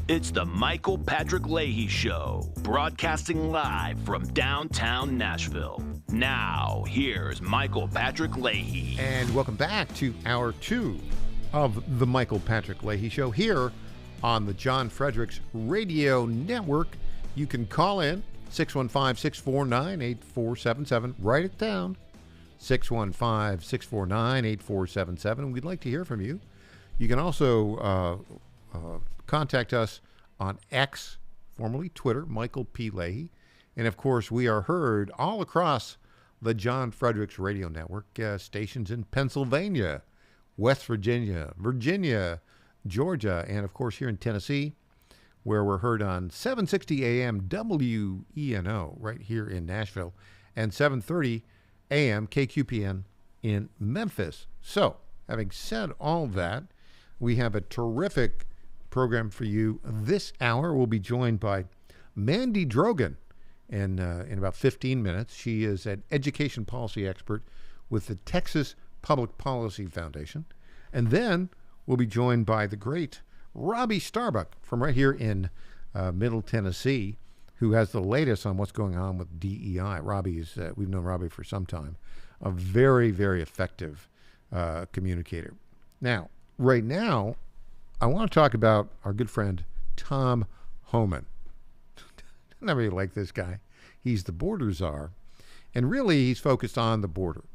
It's the Michael Patrick Leahy Show, broadcasting live from downtown Nashville. Now, here's Michael Patrick Leahy. And welcome back to Hour 2 of the Michael Patrick Leahy Show here on the John Fredericks Radio Network. You can call in 615-649-8477. Write it down, 615-649-8477. We'd like to hear from you. You can also contact us on X, formerly Twitter, Michael P. Leahy. And, of course, we are heard all across the John Fredericks Radio Network, stations in Pennsylvania, West Virginia, Georgia, and, of course, here in Tennessee, where we're heard on 760 AM WENO right here in Nashville and 730 AM KQPN in Memphis. So, having said all that, we have a terrific program for you this hour. We'll be joined by Mandy Drogan in about 15 minutes. She is an education policy expert with the Texas Public Policy Foundation. And then we'll be joined by the great Robbie Starbuck from right here in Middle Tennessee, who has the latest on what's going on with DEI. We've known Robbie for some time, a very, very effective communicator. Now, right now, I want to talk about our good friend Tom Homan. I never really like this guy. He's the border czar, and really he's focused on the border.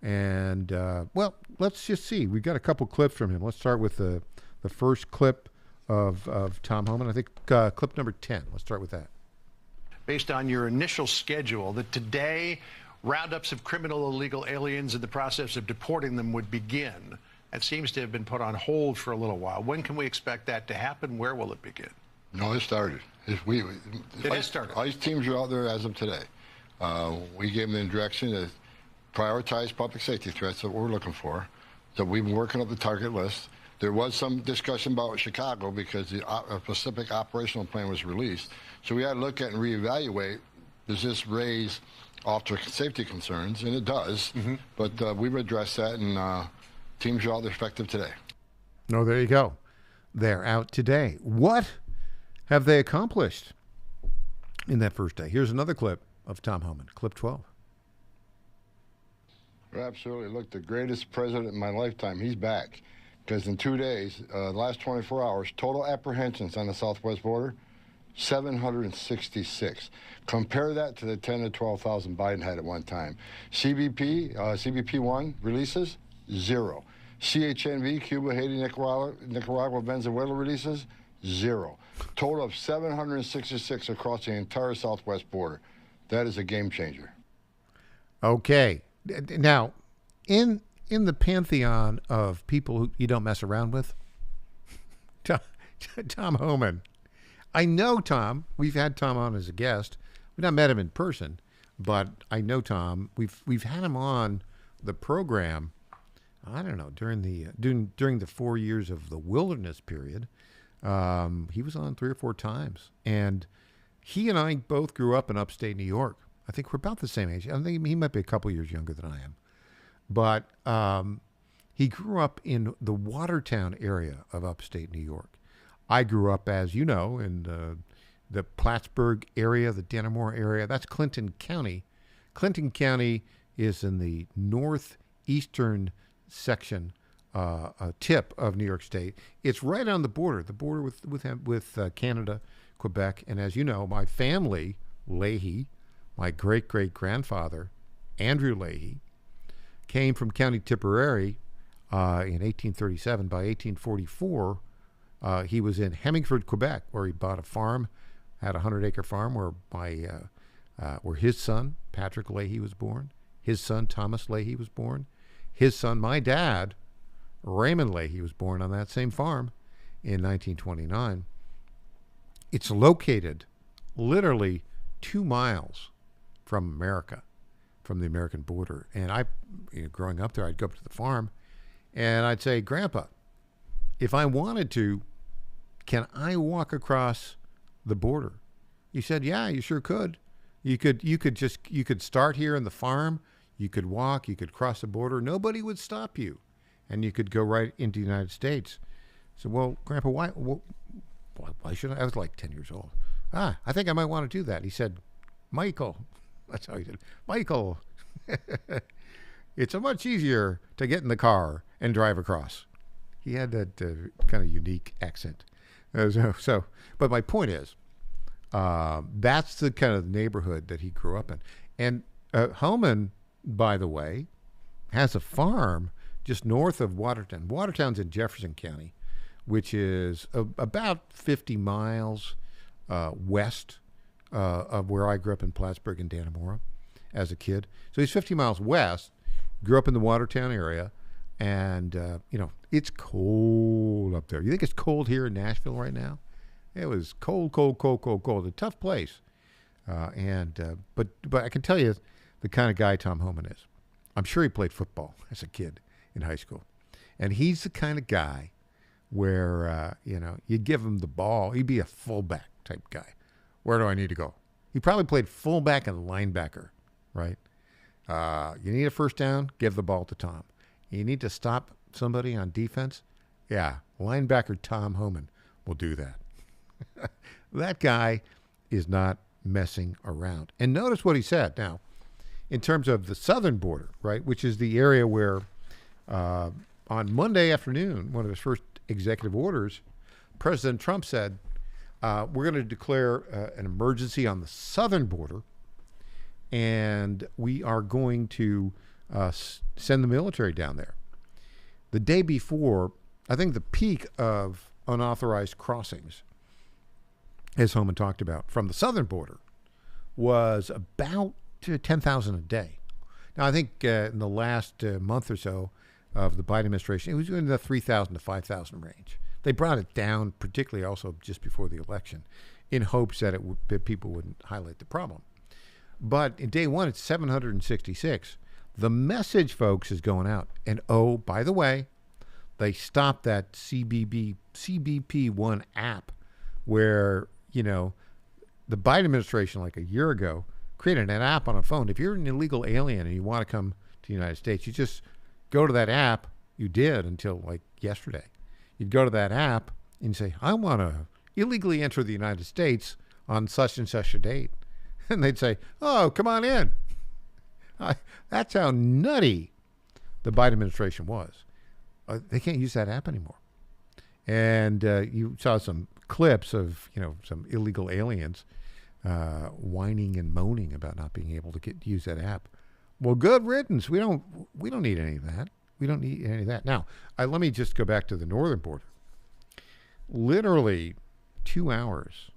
And, well, let's just see. We've got a couple clips from him. Let's start with the first clip of Tom Homan. I think clip number 10. Let's start with that. Based on your initial schedule, that today roundups of criminal illegal aliens in the process of deporting them would begin. That seems to have been put on hold for a little while. When can we expect that to happen? Where will it begin? No, it started. It has started. ICE teams are out there as of today. We gave them the direction to prioritize public safety threats that we're looking for. So we've been working up the target list. There was some discussion about Chicago because the specific operational plan was released. So we had to look at and reevaluate, does this raise officer safety concerns? And it does. Mm-hmm. But we've addressed that, and teams are out there effective today. Oh, there you go. They're out today. What have they accomplished in that first day? Here's another clip of Tom Homan, clip 12. Absolutely. Look, the greatest president in my lifetime, he's back. Because in 2 days, the last 24 hours, total apprehensions on the southwest border, 766. Compare that to the 10 to 12,000 Biden had at one time. CBP-1 releases, 0. CHNV, Cuba, Haiti, Nicaragua, Venezuela releases, 0. Total of 766 across the entire southwest border. That is a game changer. Okay. Now, in the pantheon of people who you don't mess around with, Tom Homan. I know Tom. We've had Tom on as a guest. We've not met him in person, but I know Tom. We've had him on the program, I don't know, during the 4 years of the wilderness period. He was on 3 or 4 times, and he and I both grew up in upstate New York. I think we're about the same age. I think he might be a couple years younger than I am, but he grew up in the Watertown area of upstate New York. I grew up, as you know, in the Plattsburgh area, the Dannemora area. That's Clinton County. Clinton County is in the northeastern section, tip of New York State. It's right on the border with Canada, Quebec. And as you know, my family, Leahy, my great-great-grandfather, Andrew Leahy, came from County Tipperary in 1837. By 1844, he was in Hemingford, Quebec, where he bought a farm, had a 100-acre farm where his son, Patrick Leahy, was born. His son, Thomas Leahy, was born. His son, my dad, Raymond Leahy, was born on that same farm in 1929. It's located literally 2 miles from America, from the American border. And growing up there, I'd go up to the farm and I'd say, Grandpa, if I wanted to, can I walk across the border? He said, yeah, you sure could. You could start here in the farm. You could walk, you could cross the border. Nobody would stop you. And you could go right into the United States. So, well, Grandpa, why why shouldn't I was like 10 years old. I think I might want to do that. He said, Michael, that's how he said, Michael, it's much easier to get in the car and drive across. He had that kind of unique accent. But my point is, that's the kind of neighborhood that he grew up in. And Homan, by the way, has a farm just north of Watertown. Watertown's in Jefferson County, which is about 50 miles west of where I grew up in Plattsburgh and Dannemora as a kid. So he's 50 miles west, grew up in the Watertown area, and, it's cold up there. You think it's cold here in Nashville right now? It was cold. A tough place. But I can tell you the kind of guy Tom Homan is. I'm sure he played football as a kid in high school. And he's the kind of guy where, you give him the ball. He'd be a fullback type guy. Where do I need to go? He probably played fullback and linebacker, right? You need a first down, give the ball to Tom. You need to stop somebody on defense? Yeah, linebacker Tom Homan will do that. That guy is not messing around. And notice what he said now, in terms of the southern border, right, which is the area where on Monday afternoon, one of his first executive orders, President Trump said, we're going to declare an emergency on the southern border, and we are going to send the military down there. The day before, I think the peak of unauthorized crossings, as Homan talked about, from the southern border was about 10,000 a day. Now, I think in the last month or so of the Biden administration, it was in the 3,000 to 5,000 range. They brought it down, particularly also just before the election, in hopes that that people wouldn't highlight the problem. But in day one, it's 766. The message, folks, is going out. And oh, by the way, they stopped that CBP1 app where, the Biden administration, like a year ago, created an app on a phone. If you're an illegal alien and you want to come to the United States, you just go to that app. You did until like yesterday. You'd go to that app and say, I want to illegally enter the United States on such and such a date. And they'd say, oh, come on in. That's how nutty the Biden administration was. They can't use that app anymore. And you saw some clips of, some illegal aliens whining and moaning about not being able to use that app. Well, good riddance. We don't need any of that. We don't need any of that. Now, let me just go back to the northern border. Literally 2 hours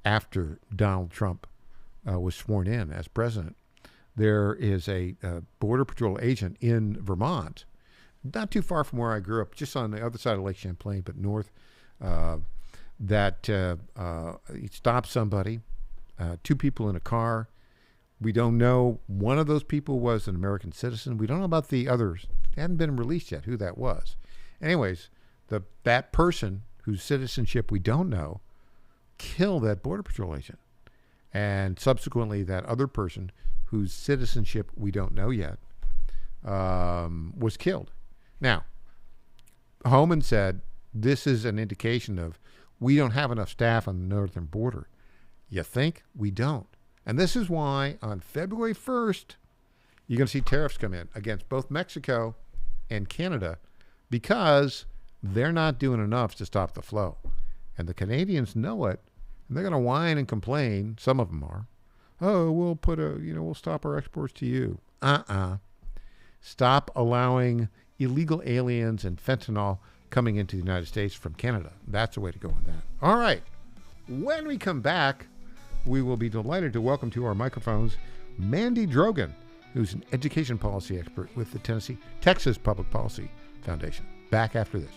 after Donald Trump was sworn in as president, there is a Border Patrol agent in Vermont, not too far from where I grew up, just on the other side of Lake Champlain, but north, that he stopped somebody, 2 people in a car. We don't know. One of those people was an American citizen. We don't know about the others. It hadn't been released yet who that was. Anyways, that person whose citizenship we don't know killed that Border Patrol agent. And subsequently, that other person whose citizenship we don't know yet was killed. Now, Homan said this is an indication of we don't have enough staff on the northern border. You think? We don't. And this is why on February 1st, you're going to see tariffs come in against both Mexico and Canada because they're not doing enough to stop the flow. And the Canadians know it, and they're going to whine and complain. Some of them are. Oh, we'll we'll stop our exports to you. Stop allowing illegal aliens and fentanyl coming into the United States from Canada. That's the way to go on that. All right. When we come back, we will be delighted to welcome to our microphones Mandy Drogan, who's an education policy expert with the Texas Public Policy Foundation. Back after this.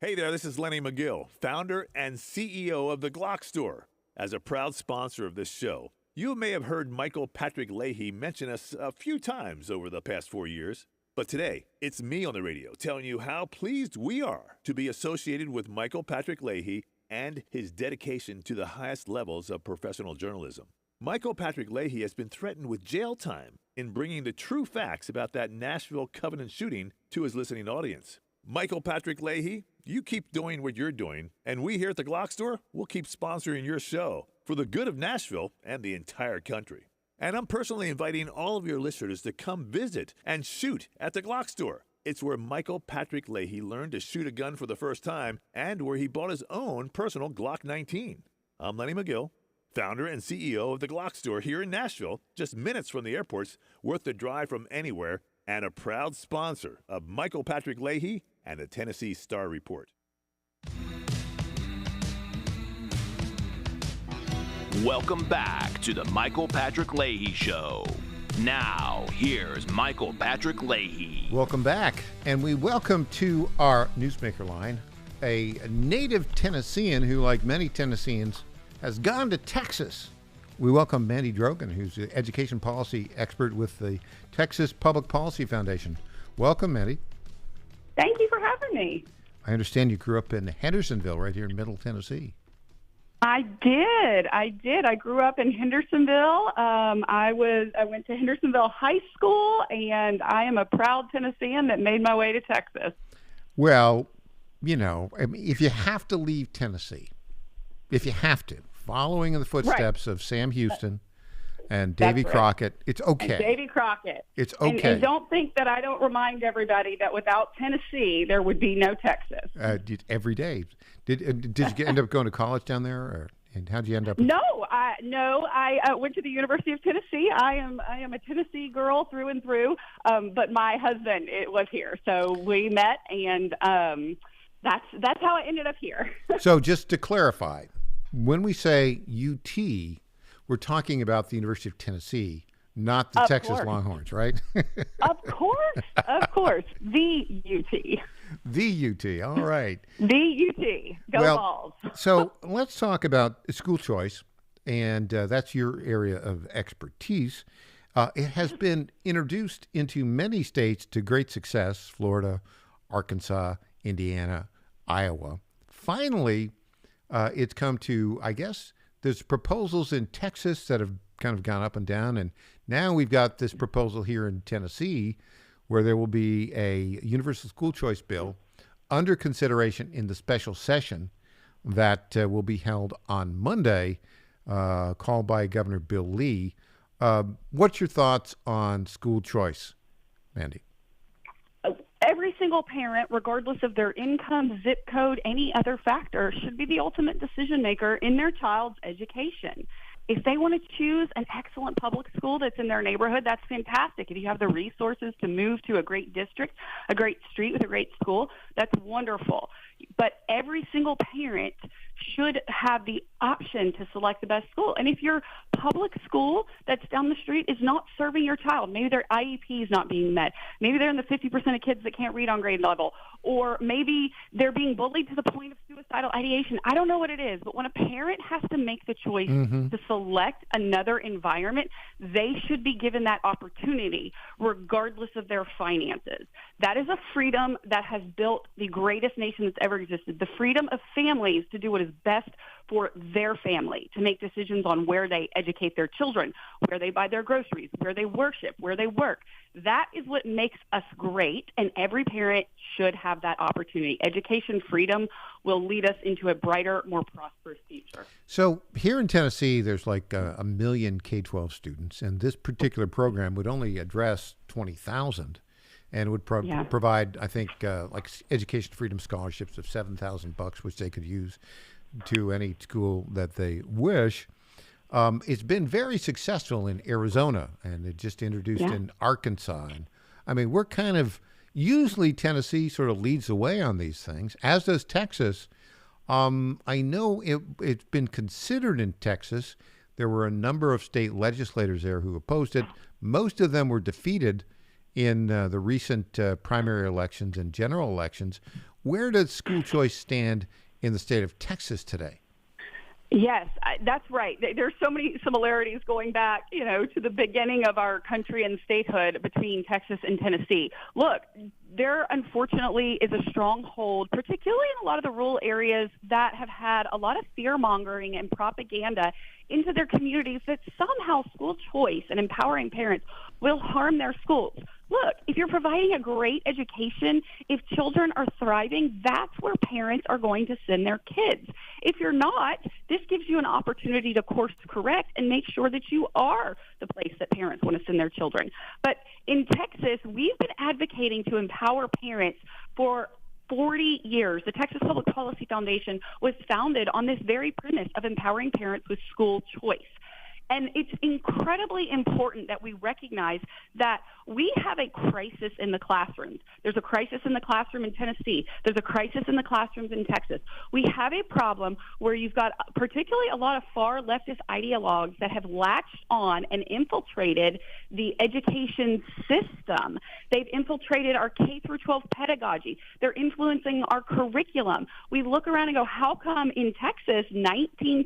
Hey there, this is Lenny McGill, founder and CEO of the Glock Store. As a proud sponsor of this show, you may have heard Michael Patrick Leahy mention us a few times over the past 4 years. But today, it's me on the radio telling you how pleased we are to be associated with Michael Patrick Leahy and his dedication to the highest levels of professional journalism. Michael Patrick Leahy has been threatened with jail time in bringing the true facts about that Nashville Covenant shooting to his listening audience. Michael Patrick Leahy, you keep doing what you're doing, and we here at the Glock Store will keep sponsoring your show for the good of Nashville and the entire country. And I'm personally inviting all of your listeners to come visit and shoot at the Glock Store. It's where Michael Patrick Leahy learned to shoot a gun for the first time and where he bought his own personal Glock 19. I'm Lenny McGill, founder and CEO of the Glock Store here in Nashville, just minutes from the airports, worth the drive from anywhere, and a proud sponsor of Michael Patrick Leahy and the Tennessee Star Report. Welcome back to the Michael Patrick Leahy Show. Now, here's Michael Patrick Leahy. Welcome back, and we welcome to our newsmaker line a native Tennessean who, like many Tennesseans, has gone to Texas. We welcome Mandy Drogan, who's an education policy expert with the Texas Public Policy Foundation. Welcome, Mandy. Thank you for having me. I understand you grew up in Hendersonville, right here in Middle Tennessee. I did. I grew up in Hendersonville. I went to Hendersonville High School, and I am a proud Tennessean that made my way to Texas. Well, you know, I mean, if you have to leave Tennessee, following in the footsteps of Sam Houston and Davy Crockett, it's okay. And Davy Crockett. It's okay. And don't think that I don't remind everybody that without Tennessee, there would be no Texas. Every day. Did you end up going to college down there, and how'd you end up? No, I went to the University of Tennessee. I am a Tennessee girl through and through. But my husband was here, so we met, and that's how I ended up here. So just to clarify, when we say UT, we're talking about the University of Tennessee, not the Texas Longhorns, right? Of course. The UT. The UT, all right. The UT. Go Vols. So let's talk about school choice, and that's your area of expertise. It has been introduced into many states to great success: Florida, Arkansas, Indiana, Iowa. Finally, it's come to, I guess, there's proposals in Texas that have kind of gone up and down, and now we've got this proposal here in Tennessee where there will be a universal school choice bill under consideration in the special session that will be held on Monday, called by Governor Bill Lee. What's your thoughts on school choice, Mandy? Every single parent, regardless of their income, zip code, any other factor, should be the ultimate decision maker in their child's education. If they want to choose an excellent public school that's in their neighborhood, that's fantastic. If you have the resources to move to a great district, a great street with a great school, that's wonderful. But every single parent should have the option to select the best school. And if your public school that's down the street is not serving your child, maybe their IEP is not being met, maybe they're in the 50% of kids that can't read on grade level, or maybe they're being bullied to the point of suicidal ideation. I don't know what it is, but when a parent has to make the choice to select another environment, they should be given that opportunity regardless of their finances. That is a freedom that has built the greatest nation that's ever existed, the freedom of families to do what is best for their family, to make decisions on where they educate their children, where they buy their groceries, where they worship, where they work. That is what makes us great, and every parent should have that opportunity. Education freedom will lead us into a brighter, more prosperous future. So here in Tennessee, there's like a million K-12 students, and this particular program would only address 20,000. And would provide, I think, like education freedom scholarships of $7,000, which they could use to any school that they wish. It's been very successful in Arizona, and it just introduced in Arkansas. And I mean, we're kind of usually Tennessee sort of leads the way on these things, as does Texas. I know it's been considered in Texas. There were a number of state legislators there who opposed it. Most of them were defeated in the recent primary elections and general elections. Where does school choice stand in the state of Texas today? Yes, that's right. There's so many similarities going back, to the beginning of our country and statehood between Texas and Tennessee. Look, there unfortunately is a stronghold, particularly in a lot of the rural areas that have had a lot of fear-mongering and propaganda into their communities that somehow school choice and empowering parents will harm their schools. Look, if you're providing a great education, if children are thriving, that's where parents are going to send their kids. If you're not, this gives you an opportunity to course correct and make sure that you are the place that parents want to send their children. But in Texas, we've been advocating to empower parents for 40 years. The Texas Public Policy Foundation was founded on this very premise of empowering parents with school choice. And it's incredibly important that we recognize that we have a crisis in the classrooms. There's a crisis in the classroom in Tennessee. There's a crisis in the classrooms in Texas. We have a problem where you've got particularly a lot of far leftist ideologues that have latched on and infiltrated the education system. They've infiltrated our K through 12 pedagogy. They're influencing our curriculum. We look around and go, how come in Texas 19%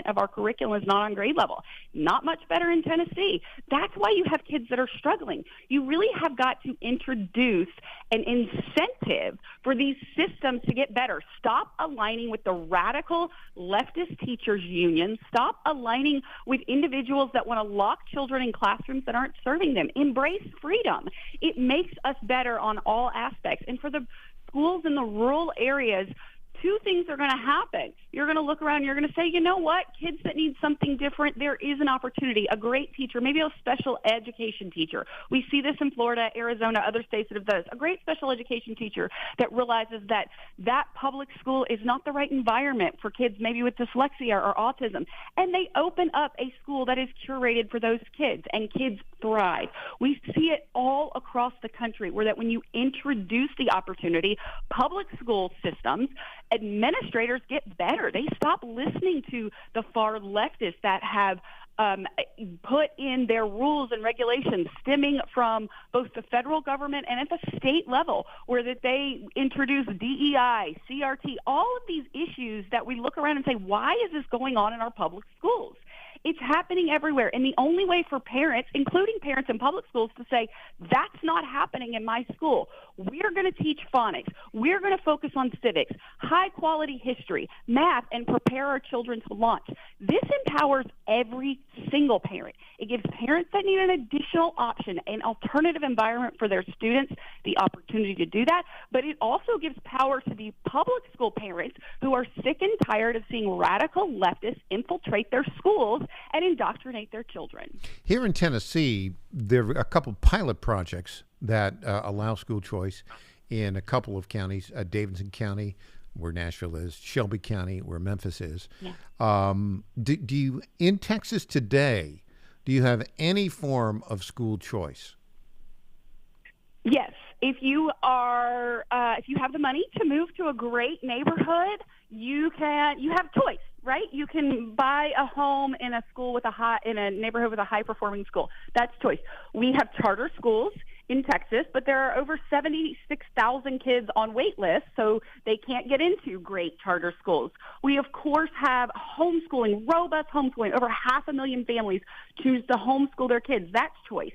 of our curriculum is not on grade level? Not much better in Tennessee. That's why you have kids that are struggling. You really have got to introduce an incentive for these systems to get better. Stop aligning with the radical leftist teachers union. Stop aligning with individuals that want to lock children in classrooms that aren't serving them. Embrace freedom. It makes us better on all aspects. And for the schools in the rural areas, two things are going to happen. You're going to look around and you're going to say, you know what, kids that need something different, there is an opportunity. A great teacher, maybe a special education teacher. We see this in Florida, Arizona, other states that have done this. A great special education teacher that realizes that that public school is not the right environment for kids maybe with dyslexia or autism. And they open up a school that is curated for those kids, and kids thrive. We see it all across the country where that when you introduce the opportunity, public school systems, administrators get better. They stop listening to the far leftists that have put in their rules and regulations stemming from both the federal government and at the state level, where that they introduce DEI, CRT, all of these issues that we look around and say, why is this going on in our public schools? It's happening everywhere. And the only way for parents, including parents in public schools, to say, that's not happening in my school. We're going to teach phonics. We're going to focus on civics, high-quality history, math, and prepare our children to launch. This empowers every single parent. It gives parents that need an additional option, an alternative environment for their students, the opportunity to do that. But it also gives power to the public school parents who are sick and tired of seeing radical leftists infiltrate their schools and indoctrinate their children. Here in Tennessee, there are a couple pilot projects that allow school choice in a couple of counties, Davidson County, where Nashville is, Shelby County, where Memphis is. Yeah. Do you, in Texas today, do you have any form of school choice? Yes. If you have the money to move to a great neighborhood, you have choice, right? You can buy a home in a neighborhood with a high performing school. That's choice. We have charter schools in Texas, but there are over 76,000 kids on wait lists, so they can't get into great charter schools. We, of course, have homeschooling, robust homeschooling. Over 500,000 families choose to homeschool their kids. That's choice.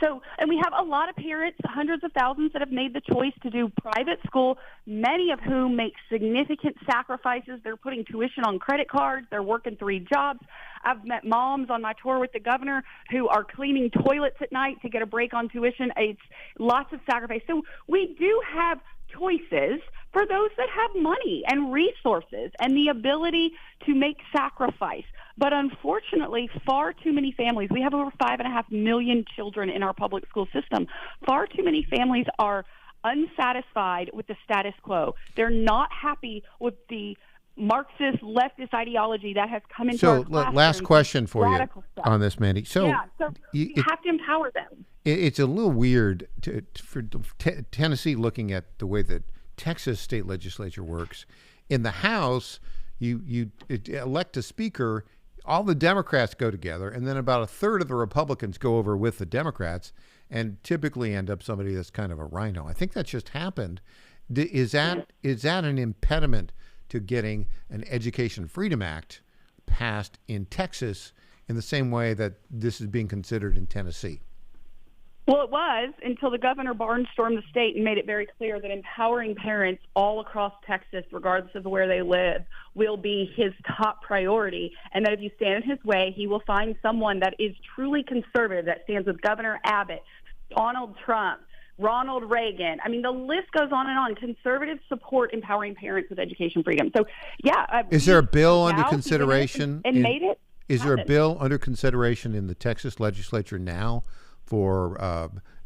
So, and we have a lot of parents, hundreds of thousands, that have made the choice to do private school, many of whom make significant sacrifices. They're putting tuition on credit cards. They're working 3 jobs. I've met moms on my tour with the governor who are cleaning toilets at night to get a break on tuition. It's lots of sacrifice. So we do have choices for those that have money and resources and the ability to make sacrifice. But unfortunately, far too many families, we have over 5.5 million children in our public school system. Far too many families are unsatisfied with the status quo. They're not happy with the Marxist leftist ideology that has come into our classrooms. So last question for you on this, Mandy. So you have to empower them. It's a little weird for Tennessee looking at the way that Texas state legislature works. In the House, you elect a speaker, all the Democrats go together, and then about a third of the Republicans go over with the Democrats and typically end up somebody that's kind of a rhino. I think that just happened Is that an impediment to getting an Education Freedom Act passed in Texas in the same way that this is being considered in Tennessee? Well, it was until the governor barnstormed the state and made it very clear that empowering parents all across Texas, regardless of where they live, will be his top priority. And that if you stand in his way, he will find someone that is truly conservative, that stands with Governor Abbott, Donald Trump, Ronald Reagan. I mean, the list goes on and on. Conservatives support empowering parents with education freedom. So, yeah. Is there a bill under consideration? Is there a bill under consideration in the Texas legislature now for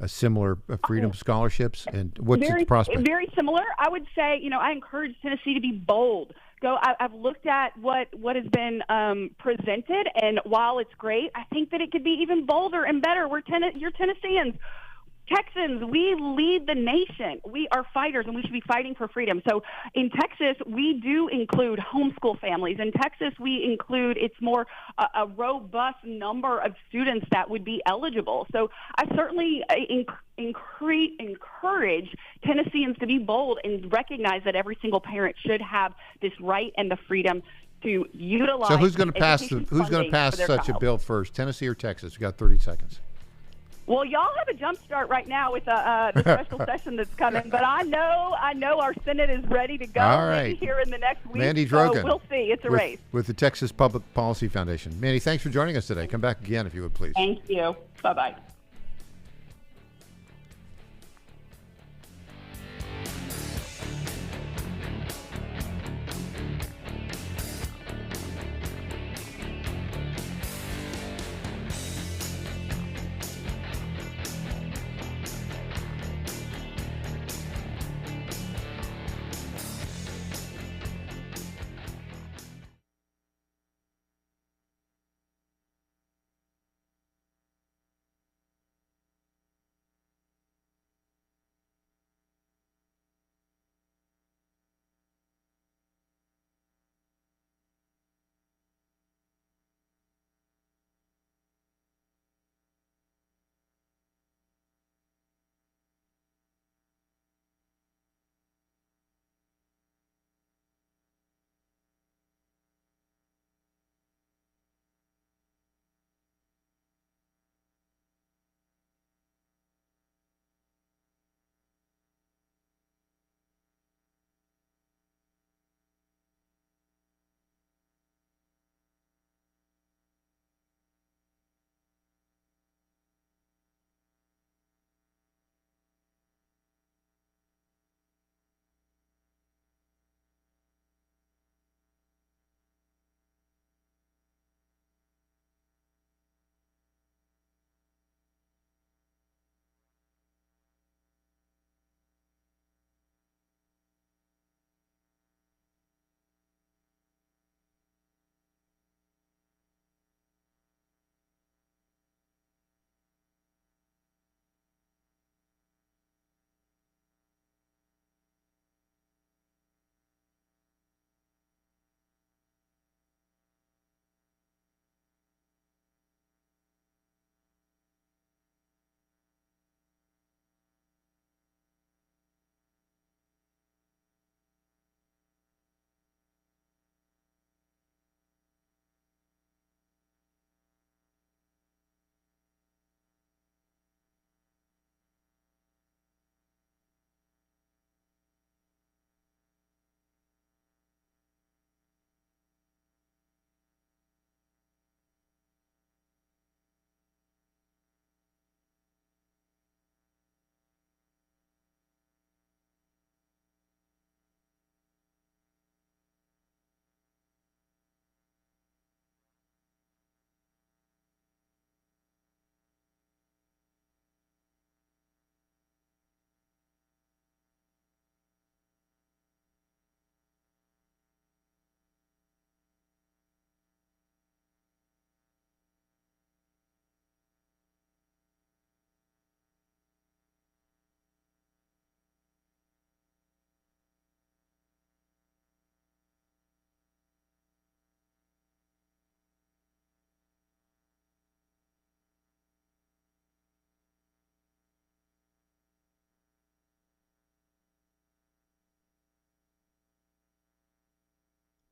a similar freedom scholarships? And what's its prospect? Very similar. I would say, I encourage Tennessee to be bold. I've looked at what has been presented, and while it's great, I think that it could be even bolder and better. You're Tennesseans. Texans, we lead the nation. We are fighters, and we should be fighting for freedom. So in Texas, we do include homeschool families. In Texas, we include, it's more a robust number of students that would be eligible. So I certainly encourage Tennesseans to be bold and recognize that every single parent should have this right and the freedom to utilize. So who's going to pass such a bill first, Tennessee or Texas? We got 30 seconds. Well, y'all have a jump start right now with the special session that's coming, but I know our Senate is ready to go. All right. Maybe here in the next week. Mandy Drogan. So we'll see. It's a race. With the Texas Public Policy Foundation. Mandy, thanks for joining us today. Come back again if you would, please. Thank you. Bye-bye.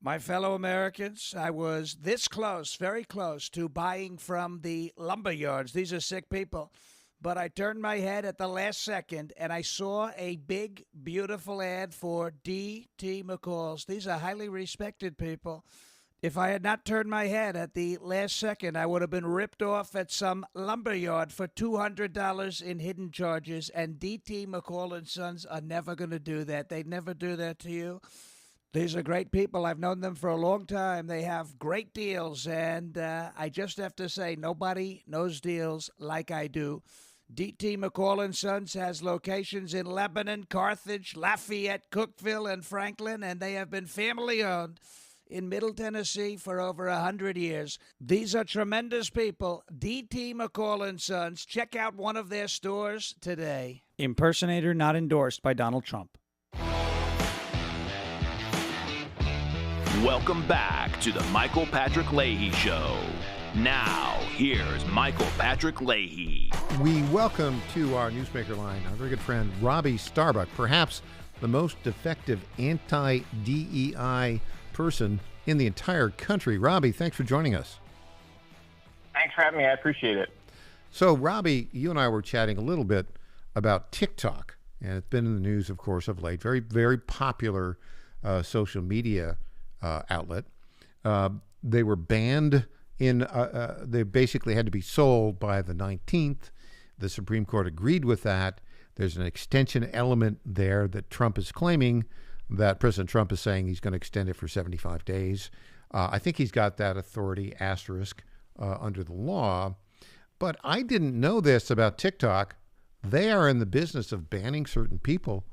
My fellow Americans, I was this close, very close, to buying from the lumber yards. These are sick people. But I turned my head at the last second, and I saw a big, beautiful ad for D.T. McCall's. These are highly respected people. If I had not turned my head at the last second, I would have been ripped off at some lumber yard for $200 in hidden charges, and D.T. McCall & Sons are never going to do that. They'd never do that to you. These are great people. I've known them for a long time. They have great deals, and I just have to say, nobody knows deals like I do. D.T. McCall & Sons has locations in Lebanon, Carthage, Lafayette, Cookeville, and Franklin, and they have been family-owned in Middle Tennessee for over 100 years. These are tremendous people. D.T. McCall & Sons. Check out one of their stores today. Impersonator not endorsed by Donald Trump. Welcome back to the Michael Patrick Leahy Show. Now, here's Michael Patrick Leahy. We welcome to our newsmaker line our very good friend Robbie Starbuck, perhaps the most effective anti-DEI person in the entire country. Robbie, thanks for joining us. Thanks for having me. I appreciate it. So, Robbie, you and I were chatting a little bit about TikTok, and it's been in the news, of course, of late. Very, very popular social media outlet. They were banned they basically had to be sold by the 19th. The Supreme Court agreed with that. There's an extension element there that Trump is claiming, that President Trump is saying he's going to extend it for 75 days. I think he's got that authority asterisk under the law. But I didn't know this about TikTok. They are in the business of banning certain people,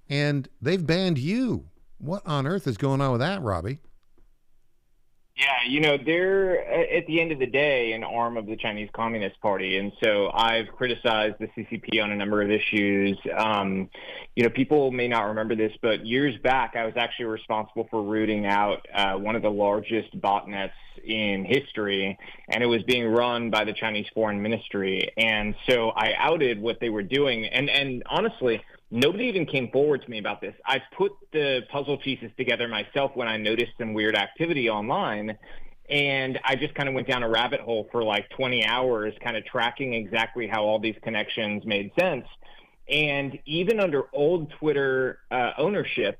and they've banned you. What on earth is going on with that, Robbie? Yeah, they're, at the end of the day, an arm of the Chinese Communist Party. And so I've criticized the CCP on a number of issues. People may not remember this, but years back, I was actually responsible for rooting out one of the largest botnets in history, and it was being run by the Chinese Foreign Ministry. And so I outed what they were doing. And honestly, nobody even came forward to me about this. I put the puzzle pieces together myself when I noticed some weird activity online, and I just kind of went down a rabbit hole for like 20 hours, kind of tracking exactly how all these connections made sense. And even under old Twitter ownership,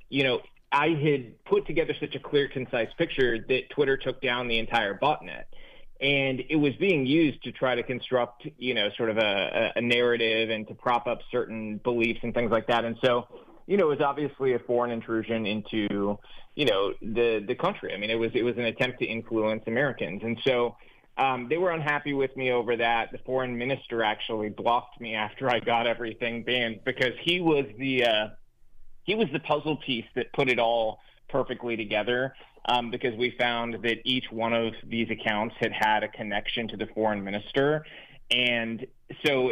I had put together such a clear, concise picture that Twitter took down the entire botnet. And it was being used to try to construct, sort of a narrative and to prop up certain beliefs and things like that. And so, it was obviously a foreign intrusion into, the country. I mean, it was an attempt to influence Americans. And so they were unhappy with me over that. The foreign minister actually blocked me after I got everything banned, because he was the puzzle piece that put it all perfectly together. Because we found that each one of these accounts had a connection to the foreign minister. And so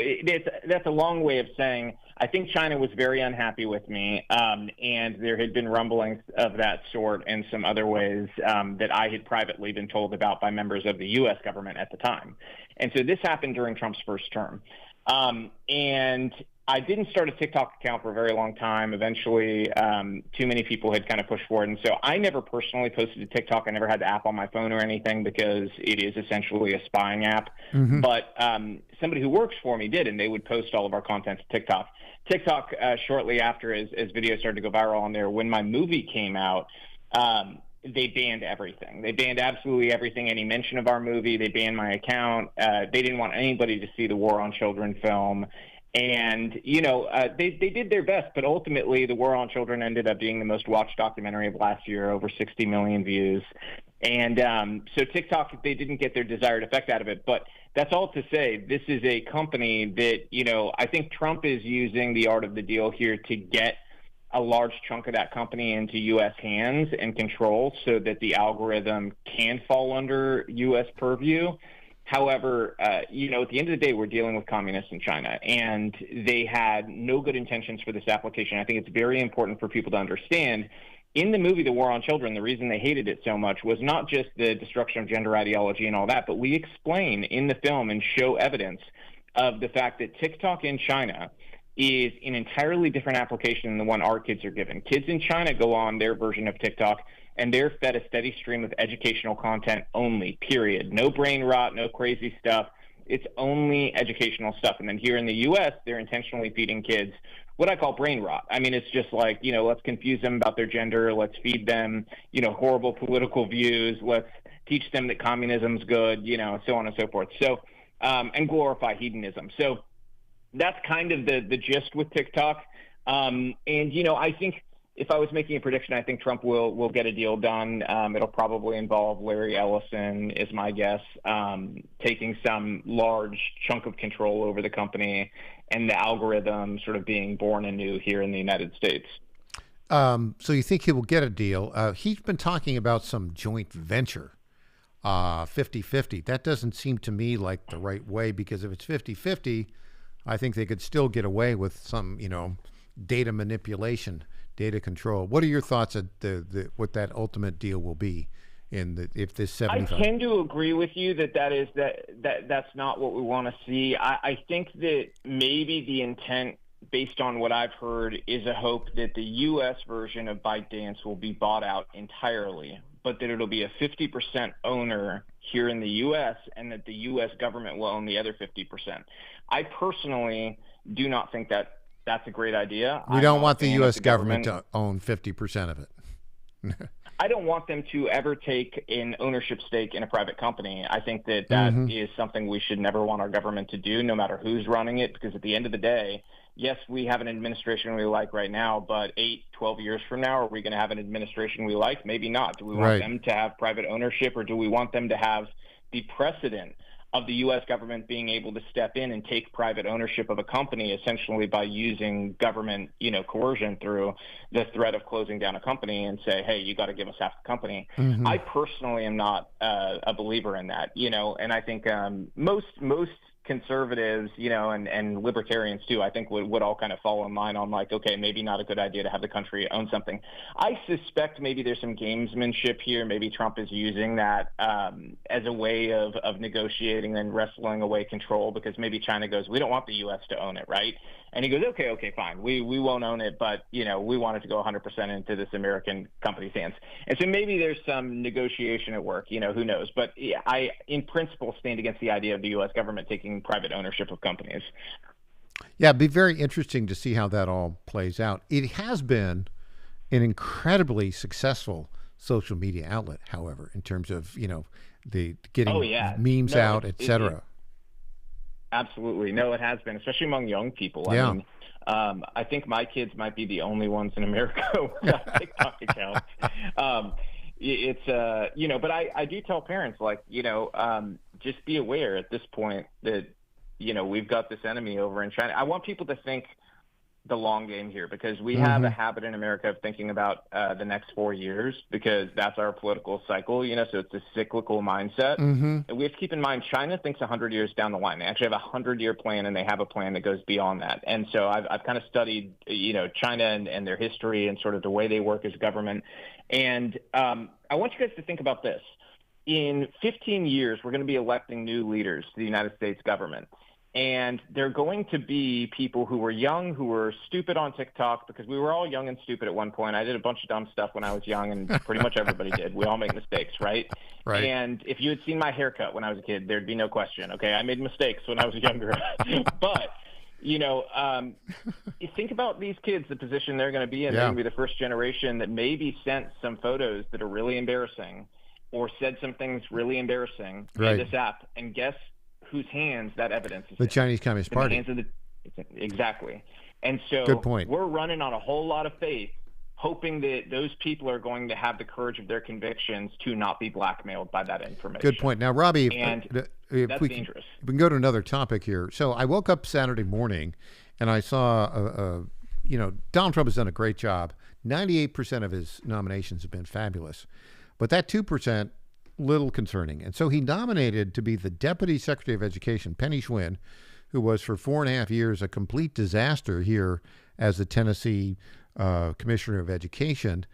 that's a long way of saying I think China was very unhappy with me, and there had been rumblings of that sort in some other ways that I had privately been told about by members of the U.S. government at the time. And so this happened during Trump's first term. And I didn't start a TikTok account for a very long time. Eventually, too many people had kind of pushed for it. And so I never personally posted to TikTok. I never had the app on my phone or anything, because it is essentially a spying app. Mm-hmm. But somebody who works for me did, and they would post all of our content to TikTok. TikTok, shortly after, as videos started to go viral on there, when my movie came out, they banned everything. They banned absolutely everything, any mention of our movie. They banned my account. They didn't want anybody to see the War on Children film. And, they did their best, but ultimately the War on Children ended up being the most watched documentary of last year, over 60 million views. And so TikTok, they didn't get their desired effect out of it. But that's all to say, this is a company that, I think Trump is using the art of the deal here to get a large chunk of that company into U.S. hands and control, so that the algorithm can fall under U.S. purview. However, at the end of the day, we're dealing with communists in China, and they had no good intentions for this application. I think it's very important for people to understand. In the movie The War on Children, the reason they hated it so much was not just the destruction of gender ideology and all that, but we explain in the film and show evidence of the fact that TikTok in China is an entirely different application than the one our kids are given. Kids in China go on their version of TikTok, and they're fed a steady stream of educational content only, period. No brain rot, no crazy stuff. It's only educational stuff. And then here in the U.S., they're intentionally feeding kids what I call brain rot. I mean, it's just like, let's confuse them about their gender. Let's feed them, horrible political views. Let's teach them that communism's good, so on and so forth. So, and glorify hedonism. So that's kind of the gist with TikTok. And, I think if I was making a prediction, I think Trump will get a deal done. It'll probably involve Larry Ellison, is my guess, taking some large chunk of control over the company and the algorithm sort of being born anew here in the United States. So you think he will get a deal? He's been talking about some joint venture, 50-50. That doesn't seem to me like the right way, because if it's 50-50, I think they could still get away with some, data manipulation, data control. What are your thoughts at what that ultimate deal will be if this 75? I tend to agree with you that's not what we want to see. I think that maybe the intent, based on what I've heard, is a hope that the U.S. version of ByteDance will be bought out entirely, but that it'll be a 50% owner here in the U.S. and that the U.S. government will own the other 50%. I personally do not think that that's a great idea. We don't want the U.S. government to own 50% of it. I don't want them to ever take an ownership stake in a private company. I think that is something we should never want our government to do, no matter who's running it, because at the end of the day, yes, we have an administration we like right now, but 8, 12 years from now, are we going to have an administration we like? Maybe not. Do we want them to have private ownership, or do we want them to have the precedent of the U.S. government being able to step in and take private ownership of a company, essentially by using government, coercion through the threat of closing down a company and say, hey, you got to give us half the company. I personally am not a believer in that, and I think most conservatives, and libertarians too, I think would all kind of fall in line on like, okay, maybe not a good idea to have the country own something. I suspect maybe there's some gamesmanship here. Maybe Trump is using that as a way of negotiating and wrestling away control, because maybe China goes, we don't want the U.S. to own it, right? And he goes, okay, fine. We won't own it, but, we want it to go 100% into this American company's hands. And so maybe there's some negotiation at work, who knows? But yeah, I, in principle, stand against the idea of the U.S. government taking private ownership of companies. Yeah, it'd be very interesting to see how that all plays out. It has been an incredibly successful social media outlet, however, in terms of, the getting memes out, et cetera. Absolutely. No, it has been, especially among young people. Yeah. I mean, I think my kids might be the only ones in America with a TikTok account. But I do tell parents, like, just be aware at this point that, we've got this enemy over in China. I want people to think the long game here, because we have a habit in America of thinking about the next 4 years, because that's our political cycle, so it's a cyclical mindset. And we have to keep in mind, China thinks 100 years down the line. They actually have a 100-year plan, and they have a plan that goes beyond that. And so I've kind of studied, China and their history and sort of the way they work as government. And I want you guys to think about this. In 15 years, we're going to be electing new leaders to the United States government. And they're going to be people who were young, who were stupid on TikTok, because we were all young and stupid at one point. I did a bunch of dumb stuff when I was young, and pretty much everybody did. We all make mistakes, right? Right. And if you had seen my haircut when I was a kid, there'd be no question. Okay, I made mistakes when I was younger. But, you think about these kids, the position they're going to be in. They're going to be the first generation that maybe sent some photos that are really embarrassing, or said some things really embarrassing in this app. And guess whose hands that evidence is the in? Chinese Communist Party. Hands of exactly. And so Good point. We're running on a whole lot of faith, hoping that those people are going to have the courage of their convictions to not be blackmailed by that information. Good point. Now, Robbie, if that's we dangerous. We can go to another topic here. So I woke up Saturday morning, and I saw, Donald Trump has done a great job. 98% of his nominations have been fabulous. But that 2%, little concerning. And so he nominated to be the Deputy Secretary of Education, Penny Schwinn, who was for 4.5 years a complete disaster here as the Tennessee Commissioner of Education.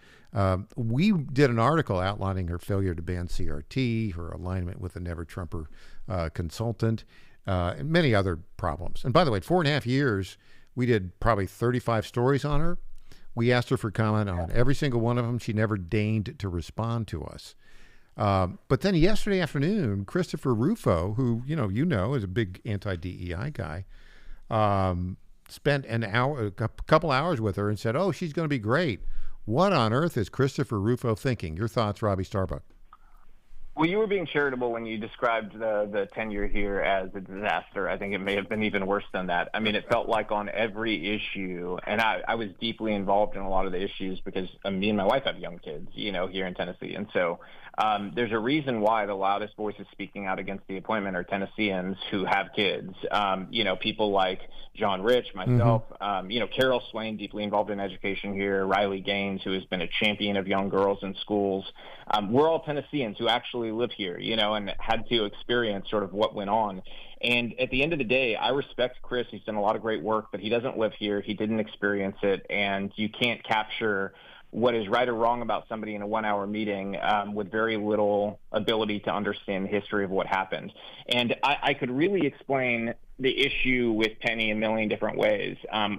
We did an article outlining her failure to ban CRT, her alignment with the Never-Trumper consultant, and many other problems. And by the way, 4.5 years, we did probably 35 stories on her. We asked her for comment on every single one of them. She never deigned to respond to us. But then yesterday afternoon, Christopher Rufo, who you know is a big anti-DEI guy, spent a couple hours with her and said, "Oh, she's going to be great." What on earth is Christopher Rufo thinking? Your thoughts, Robbie Starbuck? Well, you were being charitable when you described the tenure here as a disaster. I think it may have been even worse than that. I mean, it felt like on every issue, and I was deeply involved in a lot of the issues because me and my wife have young kids, here in Tennessee. And so there's a reason why the loudest voices speaking out against the appointment are Tennesseans who have kids. People like John Rich, myself, Carol Swain, deeply involved in education here, Riley Gaines, who has been a champion of young girls in schools. We're all Tennesseans who actually live here, and had to experience sort of what went on. And at the end of the day, I respect Chris. He's done a lot of great work, but he doesn't live here. He didn't experience it. And you can't capture what is right or wrong about somebody in a 1-hour meeting with very little ability to understand the history of what happened. And I could really explain the issue with Penny a million different ways.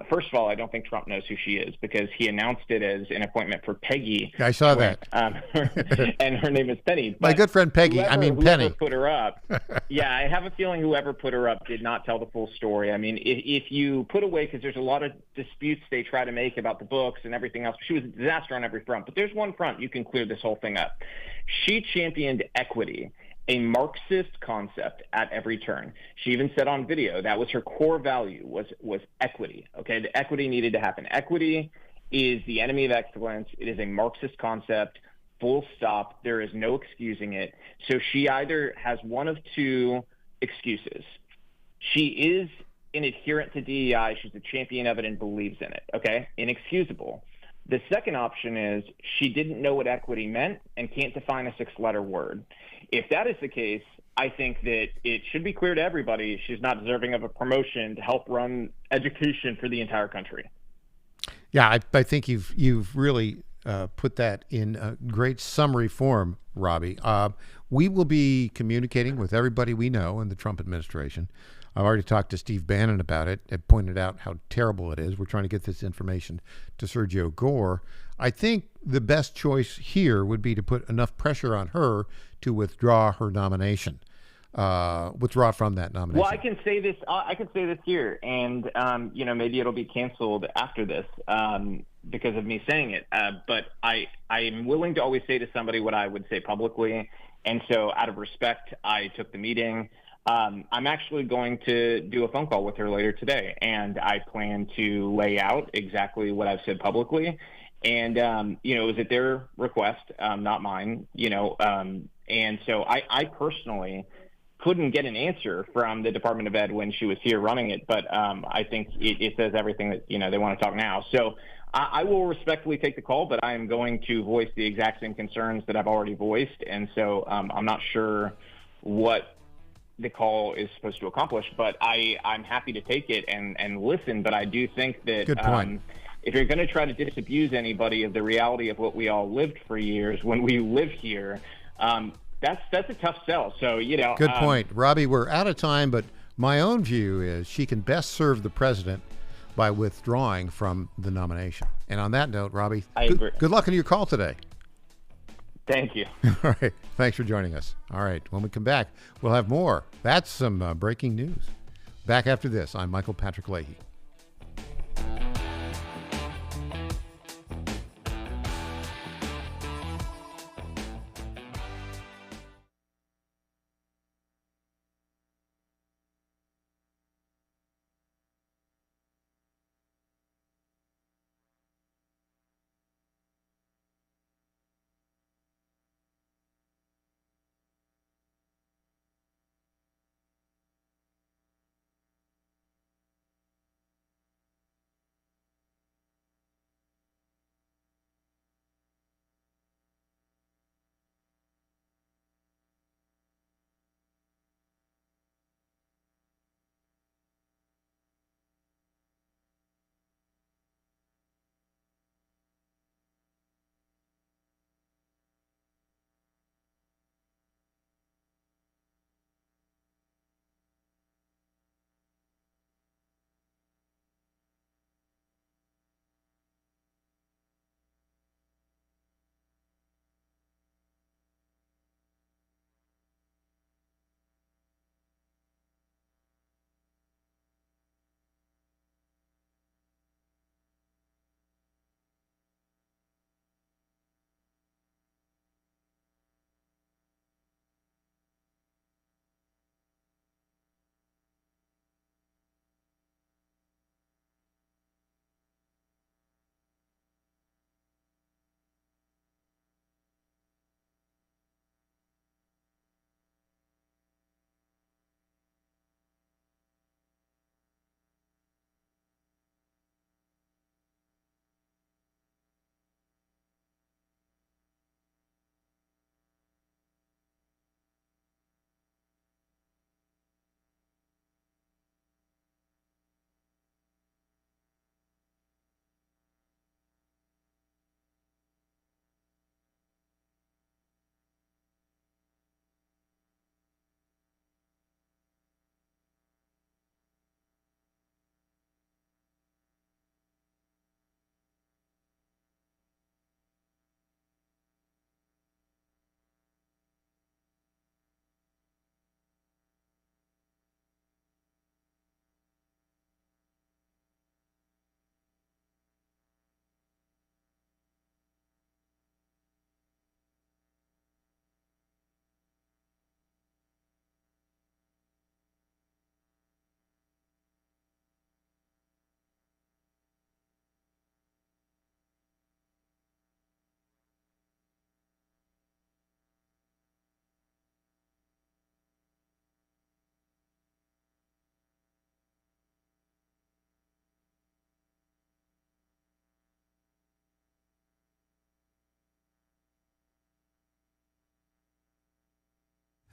First of all, I don't think Trump knows who she is because he announced it as an appointment for Peggy. I saw that. And her name is Penny. My good friend Peggy, Penny. Whoever put her up, yeah, I have a feeling whoever put her up did not tell the full story. I mean, if you put away, because there's a lot of disputes they try to make about the books and everything else, she was a disaster on every front. But there's one front you can clear this whole thing up. She championed equity, a Marxist concept at every turn. She even said on video that was her core value was equity. Okay, the equity needed to happen. Equity is the enemy of excellence. It is a Marxist concept, full stop. There is no excusing it. So she either has one of two excuses. She is an adherent to DEI. She's a champion of it and believes in it. Okay, inexcusable. The second option is she didn't know what equity meant and can't define a 6-letter word. If that is the case, I think that it should be clear to everybody she's not deserving of a promotion to help run education for the entire country. Yeah, I think you've really put that in a great summary form, Robbie. We will be communicating with everybody we know in the Trump administration. I've already talked to Steve Bannon about it and pointed out how terrible it is. We're trying to get this information to Sergio Gore. I think the best choice here would be to put enough pressure on her to withdraw her nomination, withdraw from that nomination. Well, I can say this. I can say this here, and maybe it'll be canceled after this because of me saying it. But I am willing to always say to somebody what I would say publicly, and so out of respect, I took the meeting. I'm actually going to do a phone call with her later today, and I plan to lay out exactly what I've said publicly. And, it was at their request, not mine, and so I personally couldn't get an answer from the Department of Ed when she was here running it, but I think it says everything that, they want to talk now. So I will respectfully take the call, but I am going to voice the exact same concerns that I've already voiced. And so I'm not sure what the call is supposed to accomplish, but I'm happy to take it and listen. But I do think that Good point. If you're going to try to disabuse anybody of the reality of what we all lived for years when we live here, that's a tough sell. So, Good point. Robbie, we're out of time, but my own view is she can best serve the president by withdrawing from the nomination. And on that note, Robbie, good luck on your call today. Thank you. All right. Thanks for joining us. All right. When we come back, we'll have more. That's some breaking news. Back after this, I'm Michael Patrick Leahy.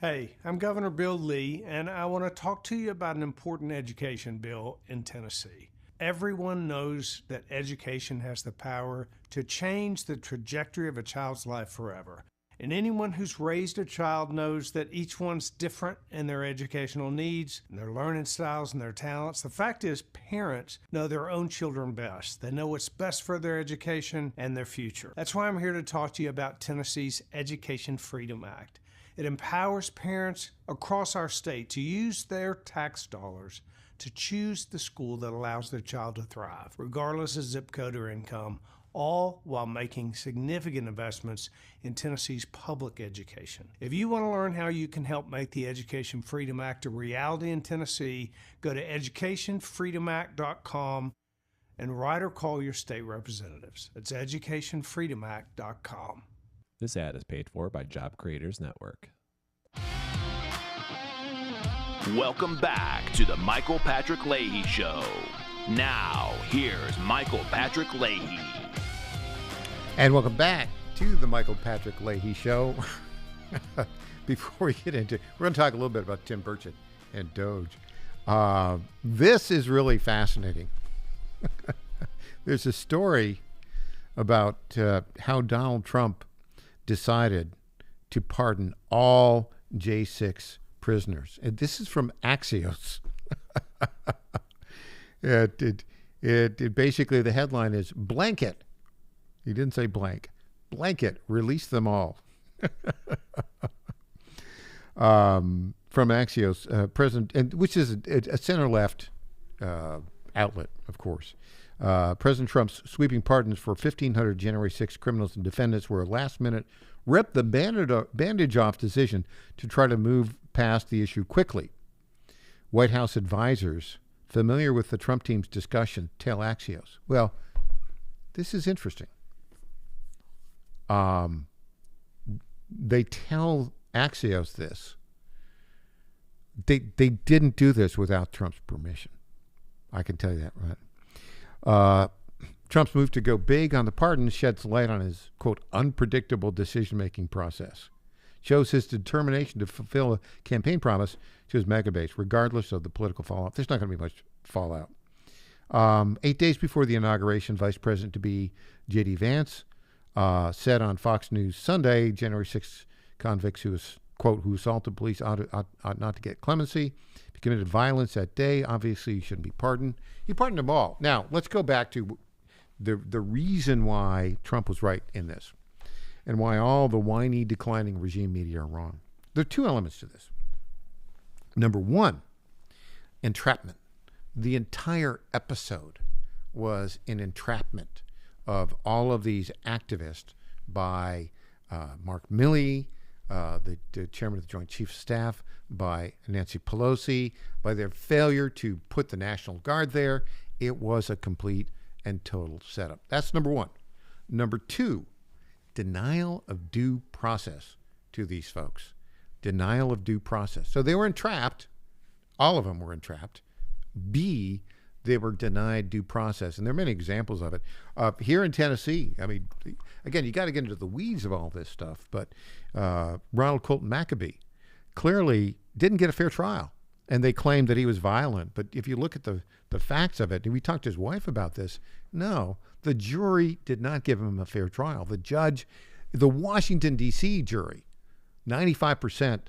Hey, I'm Governor Bill Lee, and I want to talk to you about an important education bill in Tennessee. Everyone knows that education has the power to change the trajectory of a child's life forever. And anyone who's raised a child knows that each one's different in their educational needs, and their learning styles, and their talents. The fact is, parents know their own children best. They know what's best for their education and their future. That's why I'm here to talk to you about Tennessee's Education Freedom Act. It empowers parents across our state to use their tax dollars to choose the school that allows their child to thrive, regardless of zip code or income, all while making significant investments in Tennessee's public education. If you want to learn how you can help make the Education Freedom Act a reality in Tennessee, go to educationfreedomact.com and write or call your state representatives. It's educationfreedomact.com. This ad is paid for by Job Creators Network. Welcome back to the Michael Patrick Leahy Show. Now, here's Michael Patrick Leahy. And welcome back to the Michael Patrick Leahy Show. Before we get into it, we're going to talk a little bit about Tim Burchett and Doge. This is really fascinating. There's a story about how Donald Trump decided to pardon all J6 prisoners. And this is from Axios. It basically, the headline is blanket. He didn't say blank. Blanket, release them all. From Axios, which is a center-left outlet, of course. President Trump's sweeping pardons for 1,500 January 6 criminals and defendants were a last-minute rip the bandage off decision to try to move past the issue quickly. White House advisors familiar with the Trump team's discussion tell Axios. Well, this is interesting. They tell Axios this. They didn't do this without Trump's permission. I can tell you that, right? Trump's move to go big on the pardon sheds light on his, quote, unpredictable decision-making process. Shows his determination to fulfill a campaign promise to his mega base, regardless of the political fallout. There's not going to be much fallout. 8 days before the inauguration, Vice President-to-be J.D. Vance said on Fox News Sunday, January 6 convicts who assaulted police ought not to get clemency. If he committed violence that day, obviously he shouldn't be pardoned. He pardoned them all. Now, let's go back to the reason why Trump was right in this and why all the whiny, declining regime media are wrong. There are two elements to this. Number one, entrapment. The entire episode was an entrapment of all of these activists by Mark Milley, the chairman of the Joint Chiefs of Staff, by Nancy Pelosi, by their failure to put the National Guard there. It was a complete and total setup. That's number one. Number two, denial of due process to these folks. Denial of due process. So they were entrapped. All of them were entrapped. B, they were denied due process. And there are many examples of it. Here in Tennessee, I mean, again, you got to get into the weeds of all this stuff, but Ronald Colton Maccabee clearly didn't get a fair trial. And they claimed that he was violent. But if you look at the facts of it, and we talked to his wife about this, no, the jury did not give him a fair trial. The judge, the Washington, D.C. jury, 95%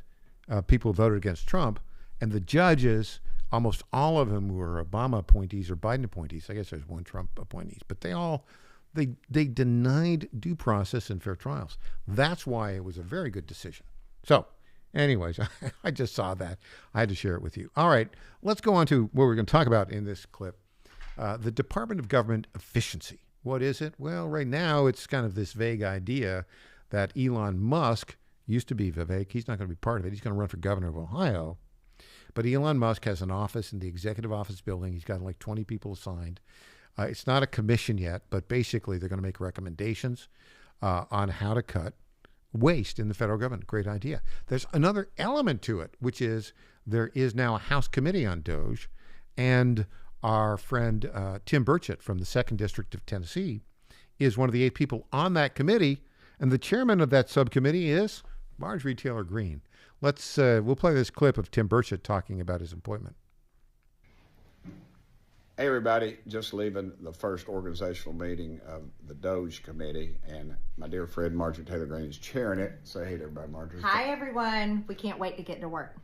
people voted against Trump, and the judges, almost all of them were Obama appointees or Biden appointees. I guess there's one Trump appointees, but they denied due process and fair trials. That's why it was a very good decision. So, anyways, I just saw that. I had to share it with you. All right, let's go on to what we're going to talk about in this clip. The Department of Government Efficiency. What is it? Well, right now it's kind of this vague idea that Elon Musk, used to be Vivek, he's not going to be part of it. He's going to run for governor of Ohio. But Elon Musk has an office in the executive office building. He's got like 20 people assigned. It's not a commission yet, but basically they're going to make recommendations on how to cut waste in the federal government. Great idea. There's another element to it, which is there is now a House committee on DOGE, and our friend Tim Burchett from the 2nd District of Tennessee is one of the 8 people on that committee, and the chairman of that subcommittee is Marjorie Taylor Greene. we'll play this clip of Tim Burchett talking about his appointment. Hey everybody, just leaving the first organizational meeting of the Doge Committee, and my dear friend Marjorie Taylor Greene is chairing it. Say hey to everybody, Marjorie. Hi everyone, we can't wait to get to work.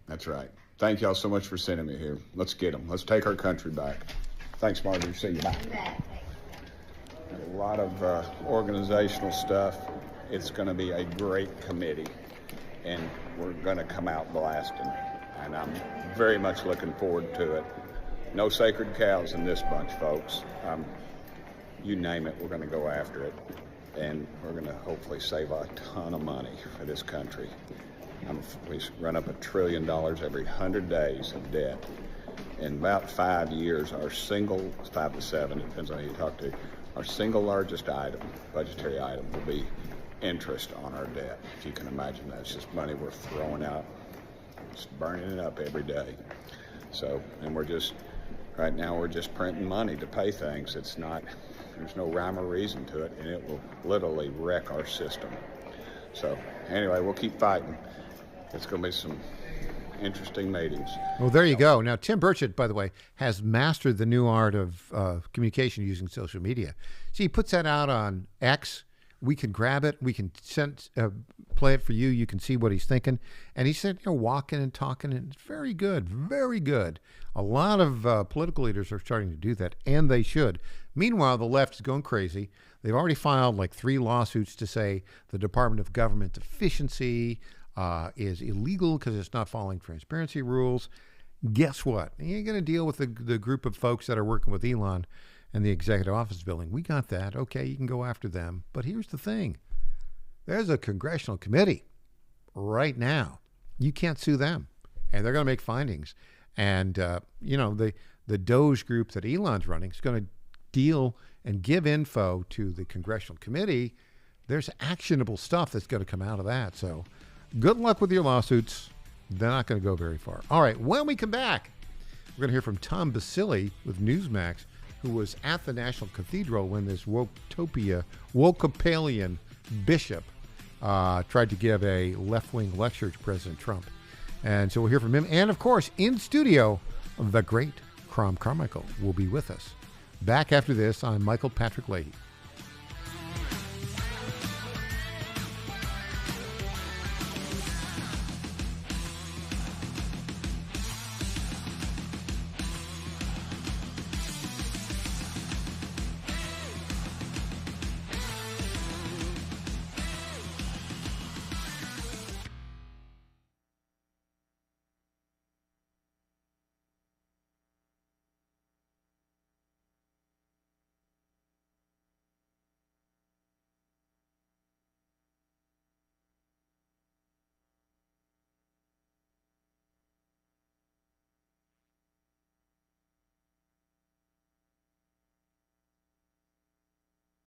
That's right. Thank y'all so much for sending me here. Let's get them. Let's take our country back. Thanks, Marjorie. See you. Bye. A lot of organizational stuff. It's going to be a great committee, and we're going to come out blasting, and I'm very much looking forward to it. No sacred cows in this bunch, folks. You name it, we're going to go after it, and we're going to hopefully save a ton of money for this country. We run up $1 trillion every 100 days of debt. In about 5 years, 5 to 7, it depends on who you talk to, our single largest item, budgetary item, will be interest on our debt. If you can imagine that, it's just money we're throwing out, just burning it up every day. So, and right now we're just printing money to pay things. There's no rhyme or reason to it, and it will literally wreck our system. So anyway, we'll keep fighting. It's going to be some interesting meetings. Well, there you go. Now, Tim Burchett, by the way, has mastered the new art of communication using social media. See, he puts that out on X. We can grab it. We can play it for you. You can see what he's thinking. And he's sitting there walking and talking, and it's very good, very good. A lot of political leaders are starting to do that, and they should. Meanwhile, the left is going crazy. They've already filed like 3 lawsuits to say the Department of Government Efficiency is illegal because it's not following transparency rules. Guess what? You ain't going to deal with the group of folks that are working with Elon and the executive office building. We got that. Okay, you can go after them. But here's the thing. There's a congressional committee right now. You can't sue them. And they're going to make findings. And, the Doge group that Elon's running is going to deal and give info to the congressional committee. There's actionable stuff that's going to come out of that. So good luck with your lawsuits. They're not going to go very far. All right, when we come back, we're going to hear from Tom Basile with Newsmax, who was at the National Cathedral when this Wokopalian bishop tried to give a left-wing lecture to President Trump. And so we'll hear from him. And, of course, in studio, the great Crom Carmichael will be with us. Back after this, I'm Michael Patrick Leahy.